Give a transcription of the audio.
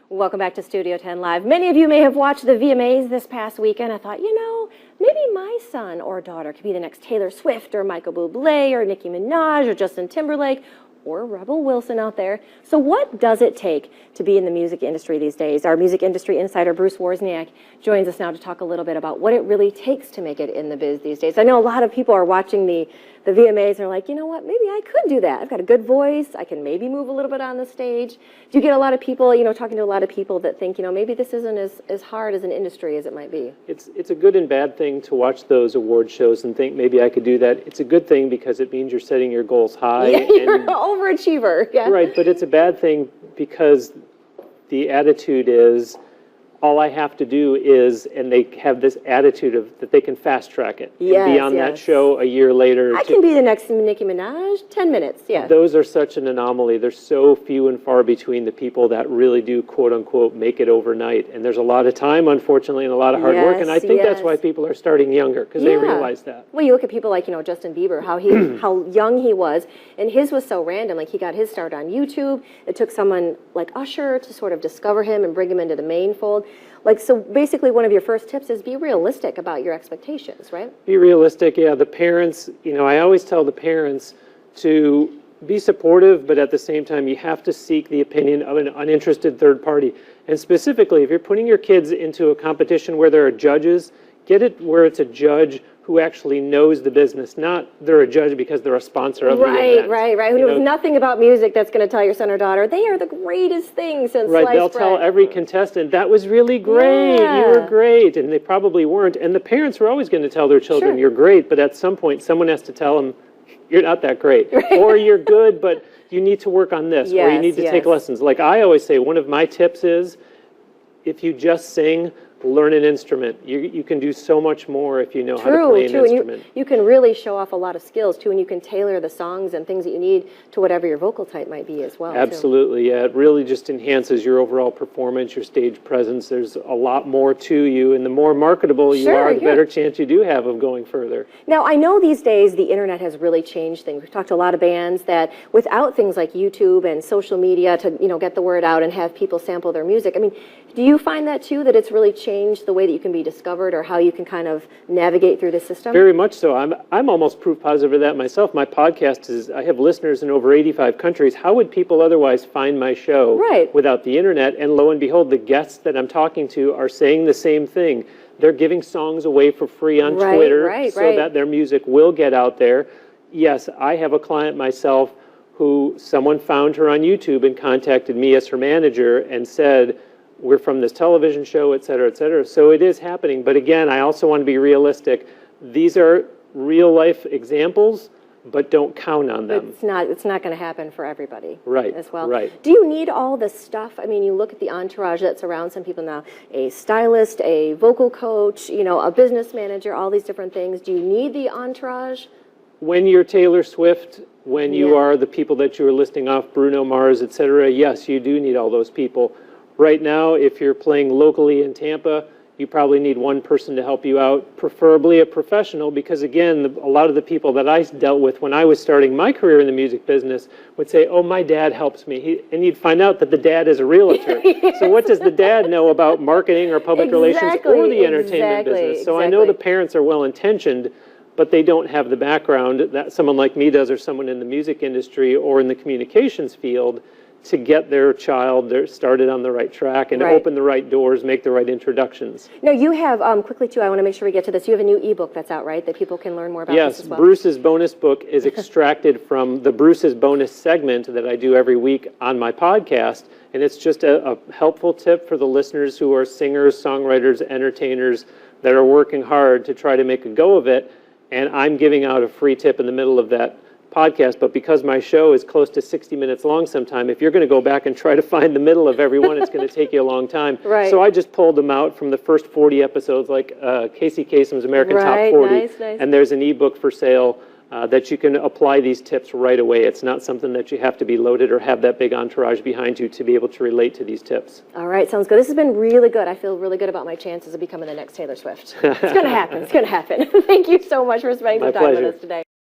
Welcome back to Studio 10 Live. Many of you may have watched the VMAs this past weekend. I thought, maybe my son or daughter could be the next Taylor Swift or Michael Bublé or Nicki Minaj or Justin Timberlake or Rebel Wilson out there. So what does it take to be in the music industry these days? Our music industry insider, Bruce Wozniak, joins us now to talk a little bit about what it really takes to make it in the biz these days. I know a lot of people are watching the VMAs and are like, you know what, maybe I could do that. I've got a good voice. I can maybe move a little bit on the stage. Do you get a lot of people, talking to a lot of people that think, maybe this isn't as hard as an industry as it might be? It's a good and bad thing to watch those award shows and think maybe I could do that. It's a good thing because it means you're setting your goals high. Yeah, you're an overachiever. Yeah. Right, but it's a bad thing because the attitude is, all I have to do is, and they have this attitude of that they can fast track it. Yes, and be on that show a year later. I can be the next Nicki Minaj, 10 minutes, yeah. Those are such an anomaly. There's so few and far between the people that really do, quote unquote, make it overnight. And there's a lot of time, unfortunately, and a lot of hard work. And I think that's why people are starting younger, because they realize that. Well, you look at people like, Justin Bieber, how young he was, and his was so random. Like, he got his start on YouTube. It took someone like Usher to sort of discover him and bring him into the main fold. Like, so basically one of your first tips is be realistic about your expectations, right? Be realistic, yeah. The parents, I always tell the parents to be supportive, but at the same time, you have to seek the opinion of an uninterested third party. And specifically, if you're putting your kids into a competition where there are judges, get it where it's a judge who actually knows the business, not they're a judge because they're a sponsor of the event. Right. Who knows nothing about music that's going to tell your son or daughter, they are the greatest thing since sliced bread. Right, they'll tell every contestant, that was really great, you were great, and they probably weren't. And the parents were always going to tell their children, you're great, but at some point someone has to tell them, you're not that great. Right. Or you're good, but you need to work on this, or you need to take lessons. Like I always say, one of my tips is, if you just sing, learn an instrument. You can do so much more if you know how to play an instrument. And you can really show off a lot of skills, too, and you can tailor the songs and things that you need to whatever your vocal type might be as well. Absolutely, yeah. It really just enhances your overall performance, your stage presence. There's a lot more to you, and the more marketable you are, the better chance you do have of going further. Now, I know these days the internet has really changed things. We've talked to a lot of bands that without things like YouTube and social media to, get the word out and have people sample their music, I mean, do you find that, too, that it's really changed the way that you can be discovered or how you can kind of navigate through the system? Very much so. I'm almost proof positive of that myself. My podcast is, I have listeners in over 85 countries. How would people otherwise find my show without the internet? And lo and behold, the guests that I'm talking to are saying the same thing. They're giving songs away for free on Twitter so that their music will get out there. Yes, I have a client myself who someone found her on YouTube and contacted me as her manager and said, we're from this television show, et cetera, et cetera. So it is happening. But again, I also want to be realistic. These are real life examples, but don't count on them. But it's not going to happen for everybody as well. Right. Do you need all the stuff? I mean, you look at the entourage that surrounds some people now, a stylist, a vocal coach, a business manager, all these different things. Do you need the entourage? When you're Taylor Swift, when you are the people that you were listing off, Bruno Mars, et cetera, yes, you do need all those people. Right now, if you're playing locally in Tampa, you probably need one person to help you out, preferably a professional, because again, a lot of the people that I dealt with when I was starting my career in the music business would say, oh, my dad helps me. And you'd find out that the dad is a realtor. So what does the dad know about marketing or public relations or the entertainment business? So I know the parents are well-intentioned, but they don't have the background that someone like me does or someone in the music industry or in the communications field to get their child started on the right track and open the right doors, make the right introductions. Now, you have, quickly too, I want to make sure we get to this, you have a new ebook that's out, right, that people can learn more about this as well? Yes, Bruce's bonus book is extracted from the Bruce's bonus segment that I do every week on my podcast, and it's just a helpful tip for the listeners who are singers, songwriters, entertainers that are working hard to try to make a go of it, and I'm giving out a free tip in the middle of that podcast, but because my show is close to 60 minutes long sometime, if you're going to go back and try to find the middle of every one, it's going to take you a long time. So I just pulled them out from the first 40 episodes, like Casey Kasem's American Top 40. Nice. And there's an ebook for sale that you can apply these tips right away. It's not something that you have to be loaded or have that big entourage behind you to be able to relate to these tips. All right, sounds good. This has been really good. I feel really good about my chances of becoming the next Taylor Swift. It's going to happen. It's going to happen. Thank you so much for spending some time with us today.